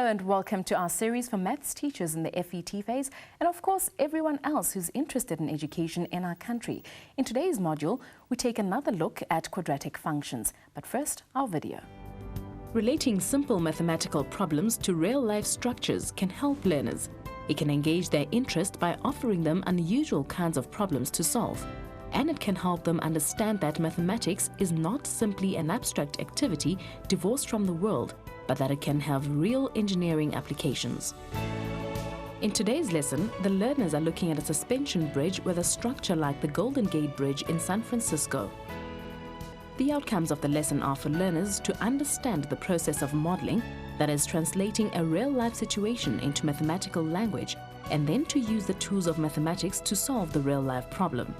Hello and welcome to our series for maths teachers in the FET phase and of course everyone else who's interested in education in our country. In today's module, we take another look at quadratic functions. But first, our video. Relating simple mathematical problems to real-life structures can help learners. It can engage their interest by offering them unusual kinds of problems to solve. And it can help them understand that mathematics is not simply an abstract activity divorced from the world, but that it can have real engineering applications. In today's lesson, the learners are looking at a suspension bridge with a structure like the Golden Gate Bridge in San Francisco. The outcomes of the lesson are for learners to understand the process of modeling, that is, translating a real-life situation into mathematical language, and then to use the tools of mathematics to solve the real-life problem.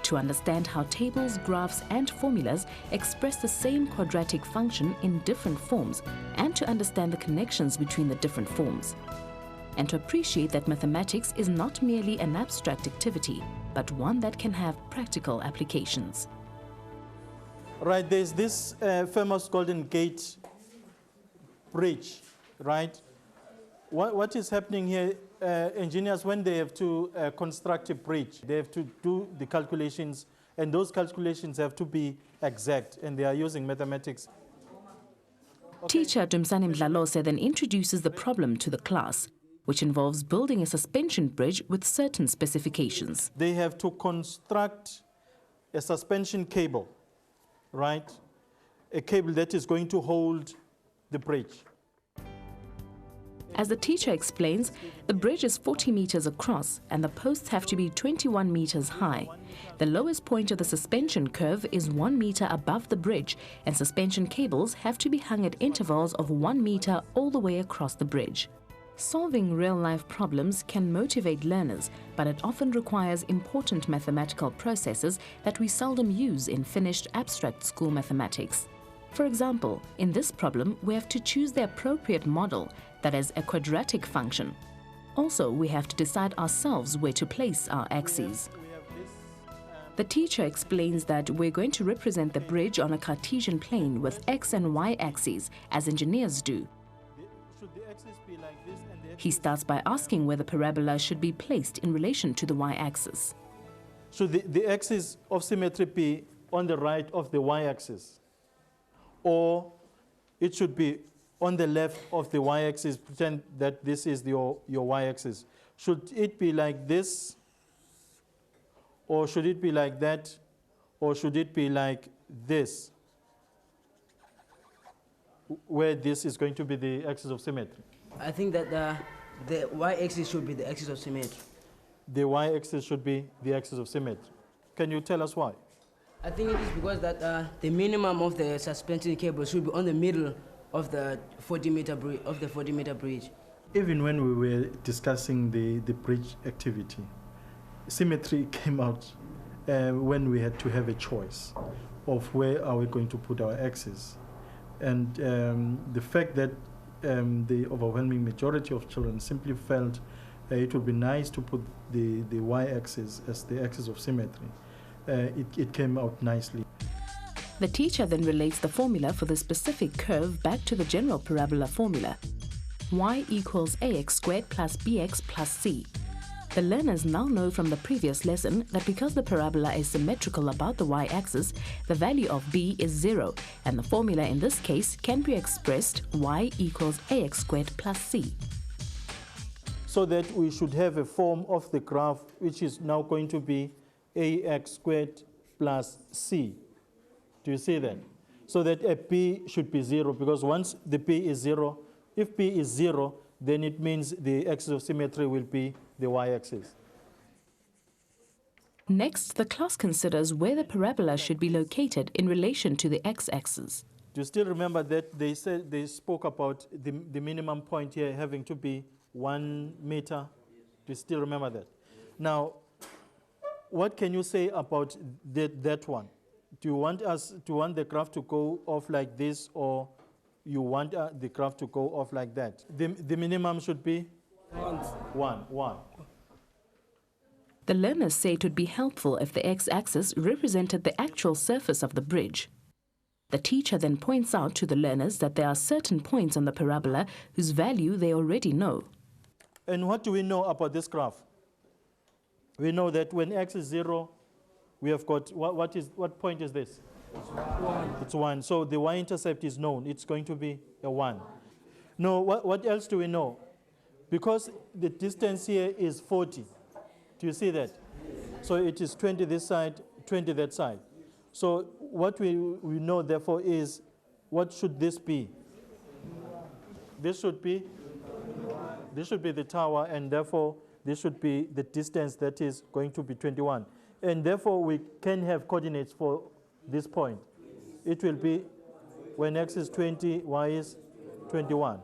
To understand how tables, graphs and formulas express the same quadratic function in different forms, and to understand the connections between the different forms. And to appreciate that mathematics is not merely an abstract activity, but one that can have practical applications. Right, there's this famous Golden Gate Bridge, right? What is happening here? Engineers, when they have to construct a bridge, they have to do the calculations, and those calculations have to be exact, and they are using mathematics. Teacher Dumsani Mdlalose then introduces the problem to the class, which involves building a suspension bridge with certain specifications. They have to construct a suspension cable, right? A cable that is going to hold the bridge. As the teacher explains, the bridge is 40 meters across and the posts have to be 21 meters high. The lowest point of the suspension curve is 1 meter above the bridge, and suspension cables have to be hung at intervals of 1 meter all the way across the bridge. Solving real-life problems can motivate learners, but it often requires important mathematical processes that we seldom use in finished abstract school mathematics. For example, in this problem, we have to choose the appropriate model, that is, a quadratic function. Also, we have to decide ourselves where to place our axes. The teacher explains that we're going to represent the bridge on a Cartesian plane with x and y axes, as engineers do. He starts by asking where the parabola should be placed in relation to the y-axis. Should the axis of symmetry be on the right of the y-axis? Or it should be on the left of the y-axis, pretend that this is your y-axis. Should it be like this? Or should it be like that? Or should it be like this? Where this is going to be the axis of symmetry. I think that the y-axis should be the axis of symmetry. The y-axis should be the axis of symmetry. Can you tell us why? I think it is because that the minimum of the suspension cable should be on the middle of the 40-meter bridge. Even when we were discussing the bridge activity, symmetry came out when we had to have a choice of where are we going to put our axes. And the fact that the overwhelming majority of children simply felt it would be nice to put the y-axis as the axis of symmetry. It came out nicely. The teacher then relates the formula for the specific curve back to the general parabola formula. Y equals ax squared plus bx plus c. The learners now know from the previous lesson that because the parabola is symmetrical about the y-axis, the value of b is 0, and the formula in this case can be expressed y equals ax squared plus c. So that we should have a form of the graph which is now going to be ax squared plus c. Do you see that? So that a p should be 0, because once the p is 0, if p is 0, then it means the axis of symmetry will be the y-axis. Next, the class considers where the parabola should be located in relation to the x-axis. Do you still remember that they spoke about the minimum point here having to be 1 meter? Do you still remember that? Now, what can you say about that one? Do you want the graph to go off like this, or you want the graph to go off like that? The minimum should be? 1. The learners say it would be helpful if the x-axis represented the actual surface of the bridge. The teacher then points out to the learners that there are certain points on the parabola whose value they already know. And what do we know about this graph? We know that when x is 0, we have got, what point is this? It's 1. It's 1. So the y-intercept is known. It's going to be a 1. No, what else do we know? Because the distance here is 40. Do you see that? So it is 20 this side, 20 that side. So what we know, therefore, is what should this be? This should be the tower, and therefore this should be the distance that is going to be 21. And therefore we can have coordinates for this point. It will be when x is 20, y is 21.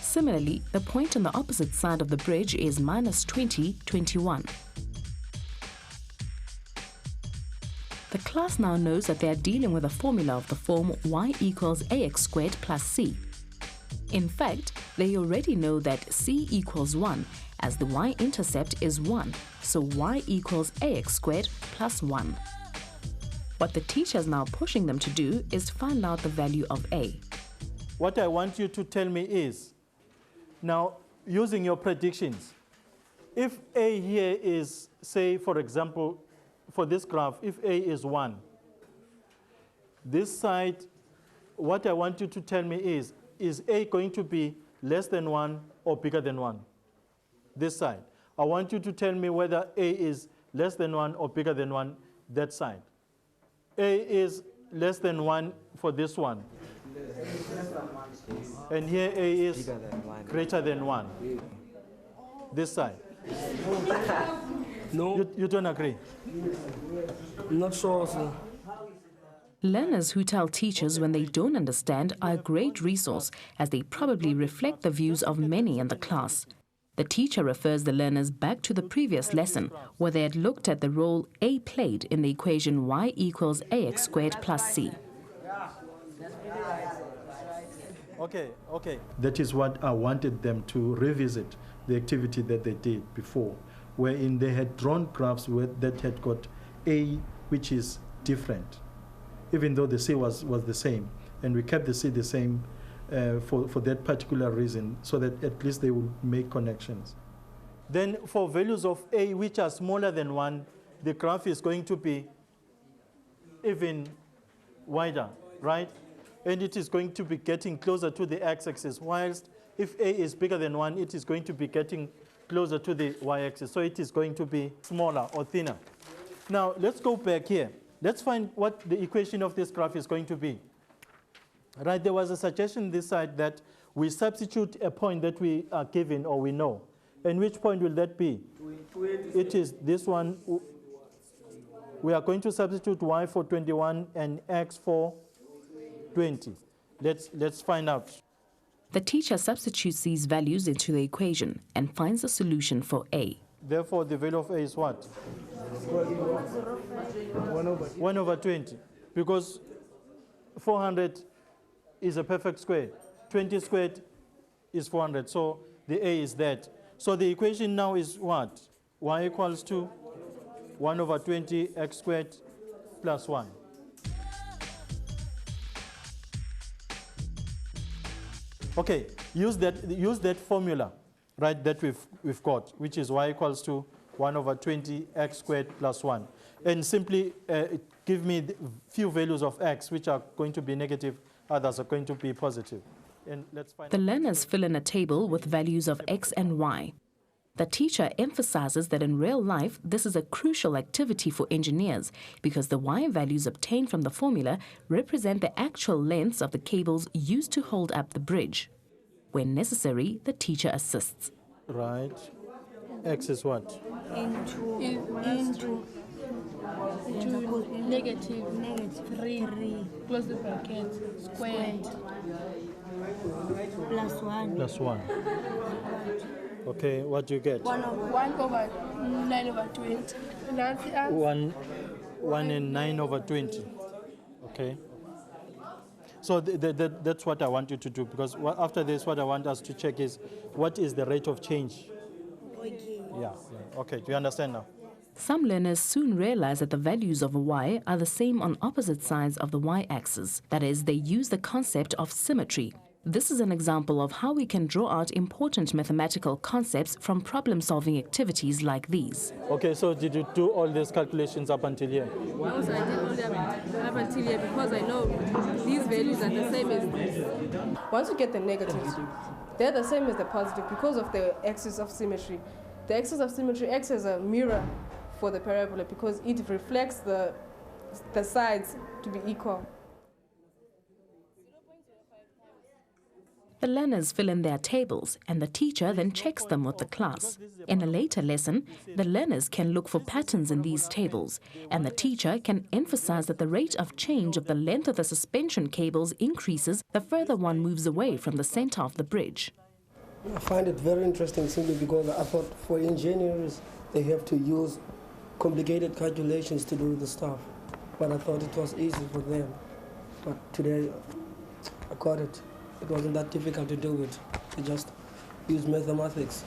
Similarly, the point on the opposite side of the bridge is minus 20, 21. The class now knows that they are dealing with a formula of the form y equals ax squared plus c. In fact, they already know that c equals 1, as the y-intercept is 1, so y equals ax squared plus 1. What the teacher is now pushing them to do is find out the value of a. What I want you to tell me is, now, using your predictions, if a here is, say, for example, for this graph, if a is 1, this side, what I want you to tell me is a going to be less than 1 or bigger than 1? This side. I want you to tell me whether a is less than 1 or bigger than 1, that side. A is less than 1 for this one. And here a is greater than 1. This side. No. You don't agree? I'm not sure, sir. Learners who tell teachers when they don't understand are a great resource, as they probably reflect the views of many in the class. The teacher refers the learners back to the previous lesson, where they had looked at the role a played in the equation y equals ax squared plus c. Okay. That is what I wanted them to revisit, the activity that they did before, wherein they had drawn graphs that had got a which is different, even though the c was the same. And we kept the c the same for that particular reason, so that at least they would make connections. Then for values of a which are smaller than 1, the graph is going to be even wider, right? And it is going to be getting closer to the x-axis, whilst if a is bigger than 1, it is going to be getting closer to the y-axis. So it is going to be smaller or thinner. Now, let's go back here. Let's find what the equation of this graph is going to be. Right, there was a suggestion this side that we substitute a point that we are given or we know. And which point will that be? It is this one. We are going to substitute y for 21 and x for 20. Let's find out. The teacher substitutes these values into the equation and finds a solution for a. Therefore, the value of a is what? 1 over 20. Because 400 is a perfect square. 20 squared is 400. So the a is that. So the equation now is what? Y equals to 1 over 20 x squared plus 1. Okay, use that formula, right, that we've got, which is y equals to 1 over 20 x squared plus 1. And simply give me the few values of x, which are going to be negative, others are going to be positive. And let's find The learners fill in a table with values of x and y. The teacher emphasizes that in real life, this is a crucial activity for engineers because the y values obtained from the formula represent the actual lengths of the cables used to hold up the bridge. When necessary, the teacher assists. Right. X is what? Into negative 3 close the bracket squared plus 1. Plus 1. Okay, what do you get? 1 over 9 over 20. 1 and 9 over 20. Okay. So that's what I want you to do, because after this, what I want us to check is what is the rate of change? Okay. Yeah. Okay, do you understand now? Some learners soon realize that the values of y are the same on opposite sides of the y-axis. That is, they use the concept of symmetry. This is an example of how we can draw out important mathematical concepts from problem-solving activities like these. Okay, so did you do all these calculations up until here? Also, I did only up until here because I know these values are the same as this. Once you get the negatives, they're the same as the positive because of the axis of symmetry. The axis of symmetry acts as a mirror for the parabola because it reflects the sides to be equal. The learners fill in their tables and the teacher then checks them with the class. In a later lesson, the learners can look for patterns in these tables and the teacher can emphasize that the rate of change of the length of the suspension cables increases the further one moves away from the center of the bridge. I find it very interesting simply because I thought for engineers they have to use complicated calculations to do the stuff, but I thought it was easy for them. But today I got it. It wasn't that difficult to do it. You just use mathematics.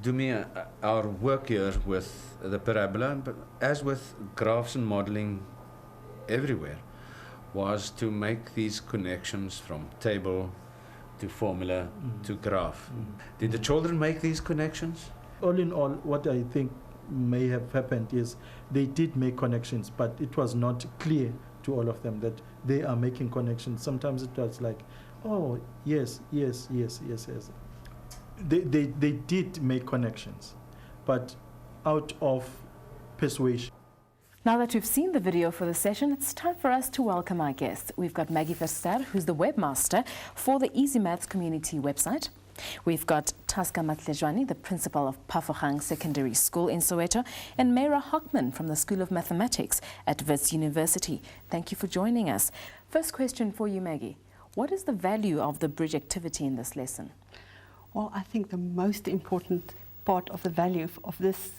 To me, our work here with the parabola, but as with graphs and modeling everywhere, was to make these connections from table to formula to graph. Did the children make these connections? All in all, what I think may have happened is they did make connections, but it was not clear to all of them that they are making connections. Sometimes it was like, oh, yes. They did make connections, but out of persuasion. Now that we've seen the video for the session, it's time for us to welcome our guests. We've got Maggie Verster, who's the webmaster for the Easy Maths community website. We've got Taska Matlejwane, the principal of Pafogang Secondary School in Soweto, and Mayra Hockman from the School of Mathematics at Wits University. Thank you for joining us. First question for you, Maggie. What is the value of the bridge activity in this lesson? Well, I think the most important part of the value of this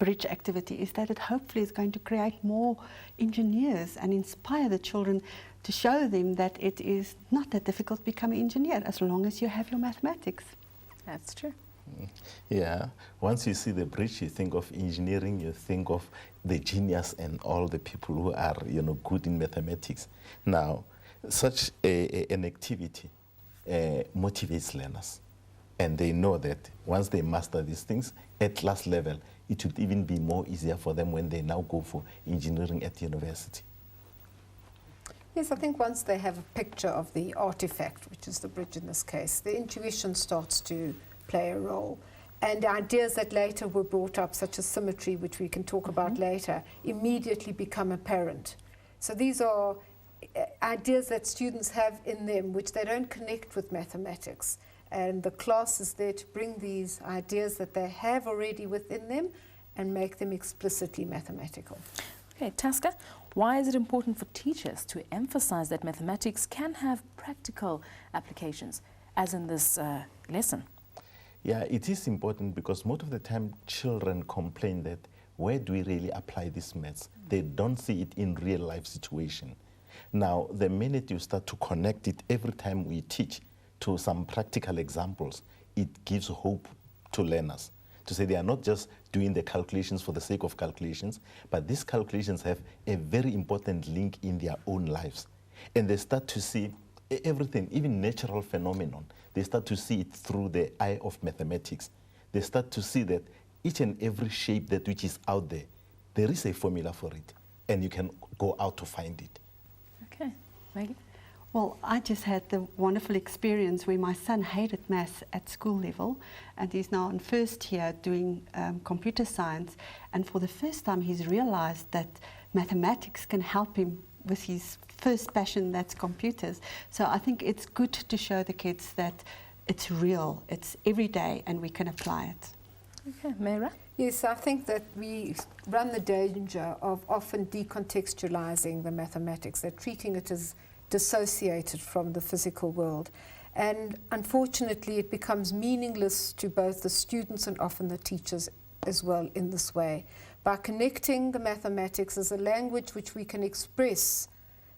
bridge activity is that it hopefully is going to create more engineers and inspire the children to show them that it is not that difficult to become an engineer as long as you have your mathematics. That's true. Yeah, once you see the bridge, you think of engineering, you think of the genius and all the people who are, good in mathematics. Now, such an activity motivates learners, and they know that once they master these things at class level, it would even be more easier for them when they now go for engineering at university. Yes, I think once they have a picture of the artifact, which is the bridge in this case, the intuition starts to play a role. And ideas that later were brought up, such as symmetry, which we can talk about later, immediately become apparent. So these are ideas that students have in them which they don't connect with mathematics. And the class is there to bring these ideas that they have already within them and make them explicitly mathematical. Okay, Taska, why is it important for teachers to emphasize that mathematics can have practical applications, as in this lesson? Yeah, it is important because most of the time children complain that where do we really apply this maths? They don't see it in real life situation. Now, the minute you start to connect it every time we teach to some practical examples, it gives hope to learners to say they are not just doing the calculations for the sake of calculations, but these calculations have a very important link in their own lives. And they start to see everything, even natural phenomenon, they start to see it through the eye of mathematics. They start to see that each and every shape that which is out there, there is a formula for it, and you can go out to find it. Okay, Maggie? Well, I just had the wonderful experience where my son hated maths at school level, and he's now in first year doing computer science, and for the first time he's realized that mathematics can help him with his first passion, that's computers. So I think it's good to show the kids that it's real, it's every day, and we can apply it. Okay, Mayra? Yes, I think that we run the danger of often decontextualizing the mathematics, that treating it as dissociated from the physical world. And unfortunately, it becomes meaningless to both the students and often the teachers as well in this way. By connecting the mathematics as a language which we can express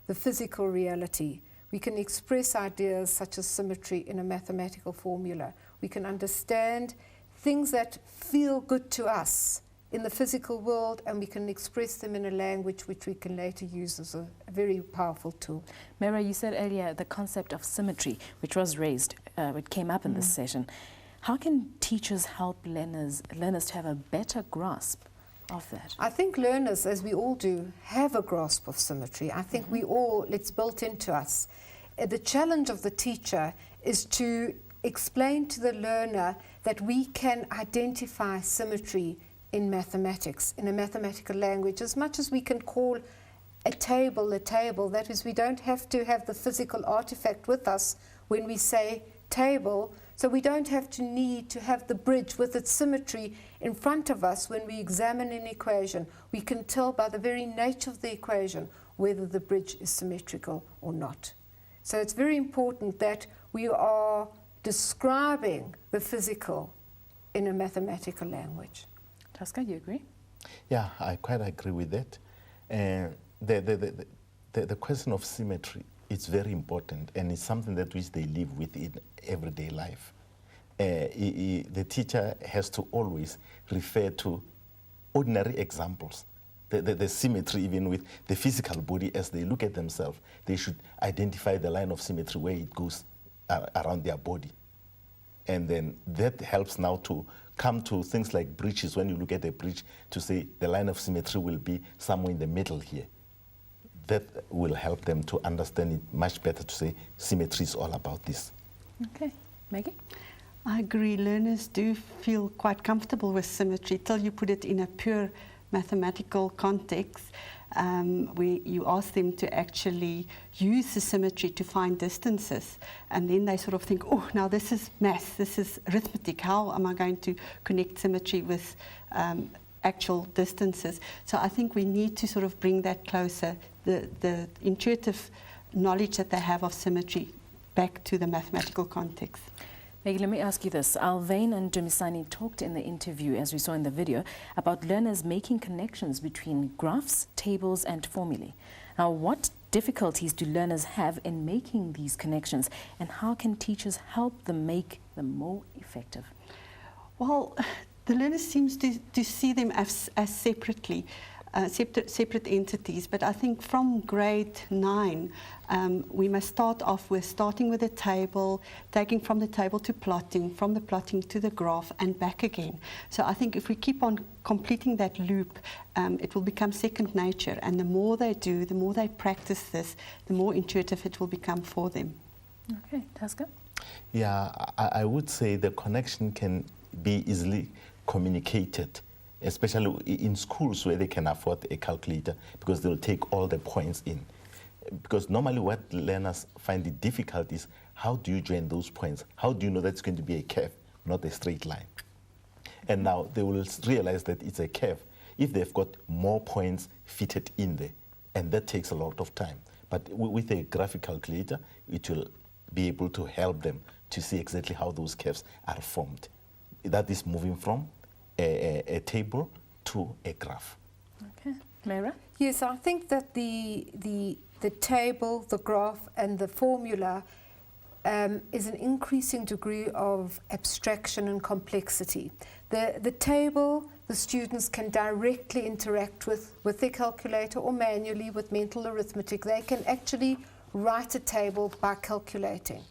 the physical reality, we can express ideas such as symmetry in a mathematical formula. We can understand things that feel good to us in the physical world, and we can express them in a language which we can later use as a very powerful tool. Mera, you said earlier the concept of symmetry, which was raised, it came up in this session. How can teachers help learners to have a better grasp of that? I think learners, as we all do, have a grasp of symmetry. I think we all, it's built into us. The challenge of the teacher is to explain to the learner that we can identify symmetry in mathematics, in a mathematical language, as much as we can call a table. That is, we don't have to have the physical artifact with us when we say table, so we don't have to need to have the bridge with its symmetry in front of us when we examine an equation. We can tell by the very nature of the equation whether the bridge is symmetrical or not. So it's very important that we are describing the physical in a mathematical language. Taska, you agree? Yeah, I quite agree with that. The question of symmetry is very important, and it's something that which they live with in everyday life. The teacher has to always refer to ordinary examples. The symmetry, even with the physical body, as they look at themselves, they should identify the line of symmetry where it goes around their body. And then that helps now to come to things like bridges. When you look at a bridge, to say the line of symmetry will be somewhere in the middle here. That will help them to understand it much better, to say symmetry is all about this. Okay. Maggie? I agree. Learners do feel quite comfortable with symmetry till you put it in a pure mathematical context, where you ask them to actually use the symmetry to find distances, and then they sort of think, oh, now this is math, this is arithmetic, how am I going to connect symmetry with actual distances? So I think we need to sort of bring that closer, the intuitive knowledge that they have of symmetry back to the mathematical context. Maggie, let me ask you this. Alvain and Dumisani talked in the interview, as we saw in the video, about learners making connections between graphs, tables, and formulae. Now, what difficulties do learners have in making these connections, and how can teachers help them make them more effective? Well, the learners seem to see them as separately. Separate entities, but I think from grade 9 we must start off with starting with a table, taking from the table to plotting, from the plotting to the graph and back again. So I think if we keep on completing that loop, it will become second nature, and the more they do, the more they practice this, the more intuitive it will become for them. Okay, Taska? Yeah, I would say the connection can be easily communicated, especially in schools where they can afford a calculator, because they'll take all the points in. Because normally what learners find it difficult is, how do you join those points? How do you know that's going to be a curve, not a straight line? And now they will realize that it's a curve if they've got more points fitted in there, and that takes a lot of time. But with a graphic calculator, it will be able to help them to see exactly how those curves are formed. That is moving from a table to a graph. Okay. Mera? Yes, I think that the table, the graph, and the formula is an increasing degree of abstraction and complexity. The table, the students can directly interact with their calculator, or manually with mental arithmetic. They can actually write a table by calculating.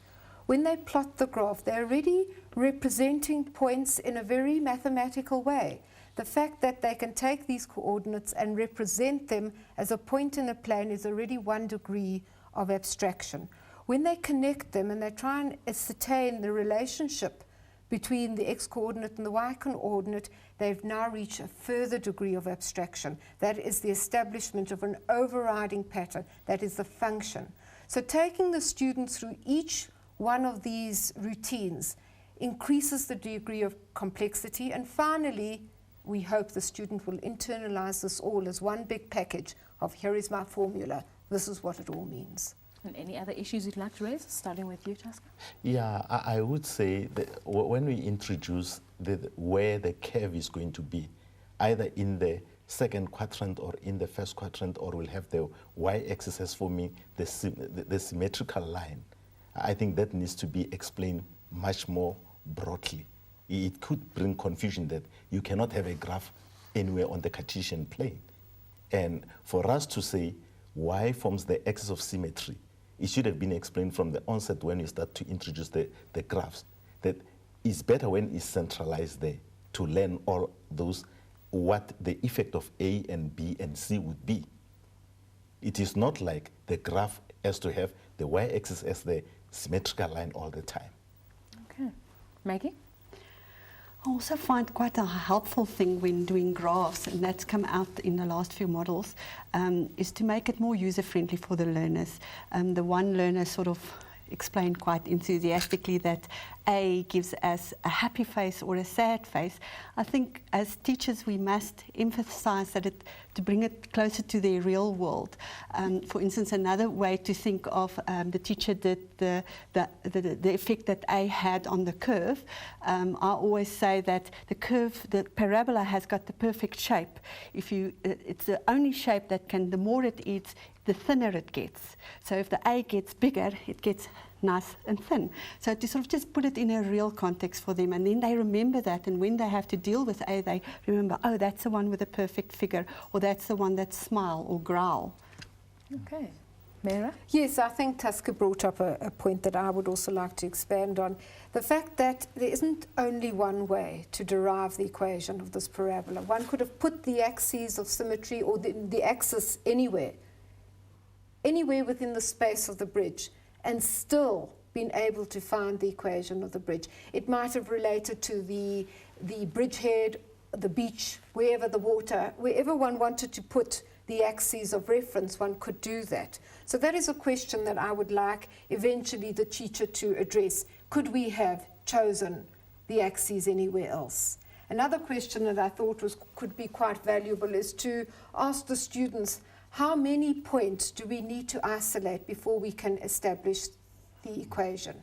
When they plot the graph, they're already representing points in a very mathematical way. The fact that they can take these coordinates and represent them as a point in a plane is already one degree of abstraction. When they connect them and they try and ascertain the relationship between the x-coordinate and the y-coordinate, they've now reached a further degree of abstraction. That is the establishment of an overriding pattern, that is the function. So taking the students through each one of these routines increases the degree of complexity, and finally we hope the student will internalize this all as one big package of, here is my formula, this is what it all means. And any other issues you'd like to raise, starting with you, Taska? Yeah, I would say that when we introduce where the curve is going to be, either in the second quadrant or in the first quadrant, or we'll have the y-axis as forming the symmetrical line, I think that needs to be explained much more broadly. It could bring confusion that you cannot have a graph anywhere on the Cartesian plane. And for us to say y forms the axis of symmetry, it should have been explained from the onset when you start to introduce the graphs, that it's better when it's centralized there to learn all those, what the effect of A and B and C would be. It is not like the graph has to have the y-axis as the symmetrical line all the time. Okay. Maggie? I also find quite a helpful thing when doing graphs, and that's come out in the last few models, is to make it more user-friendly for the learners. The one learner sort of explained quite enthusiastically that A gives us a happy face or a sad face. I think as teachers we must emphasize that to bring it closer to their real world. For instance, another way to think of the teacher did the effect that A had on the curve. I always say that the curve, the parabola has got the perfect shape. It's the only shape that the more it eats, the thinner it gets. So if the A gets bigger, it gets nice and thin. So to sort of just put it in a real context for them, and then they remember that, and when they have to deal with A, they remember, oh, that's the one with a perfect figure, or that's the one that smile or growl. Okay. Mera? Yes, I think Taska brought up a point that I would also like to expand on. The fact that there isn't only one way to derive the equation of this parabola. One could have put the axes of symmetry or the axis anywhere within the space of the bridge, and still been able to find the equation of the bridge. It might have related to the bridgehead, the beach, wherever the water, wherever one wanted to put the axes of reference, one could do that. So that is a question that I would like eventually the teacher to address. Could we have chosen the axes anywhere else? Another question that I thought could be quite valuable is to ask the students, how many points do we need to isolate before we can establish the equation?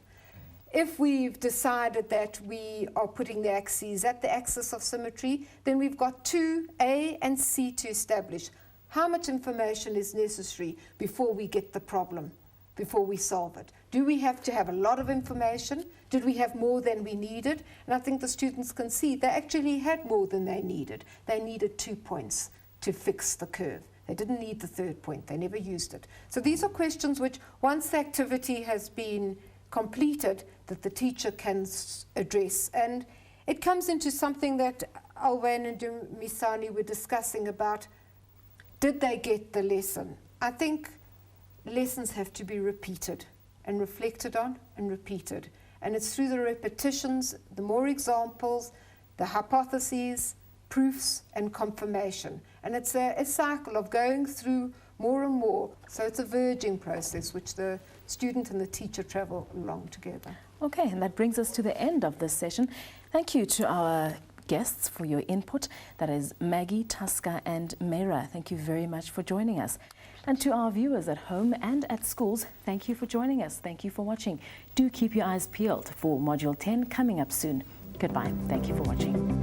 If we've decided that we are putting the axes at the axis of symmetry, then we've got 2, A and C, to establish. How much information is necessary before we get the problem, before we solve it? Do we have to have a lot of information? Did we have more than we needed? And I think the students can see they actually had more than they needed. They needed 2 points to fix the curve. They didn't need the third point. They never used it. So these are questions which, once the activity has been completed, that the teacher can address. And it comes into something that Alwyn and Misani were discussing about, did they get the lesson? I think lessons have to be repeated and reflected on and repeated. And it's through the repetitions, the more examples, the hypotheses, proofs and confirmation. And it's a cycle of going through more and more. So it's a verging process which the student and the teacher travel along together. Okay, and that brings us to the end of this session. Thank you to our guests for your input. That is Maggie, Taska and Mera. Thank you very much for joining us. And to our viewers at home and at schools, thank you for joining us. Thank you for watching. Do keep your eyes peeled for Module 10 coming up soon. Goodbye. Thank you for watching.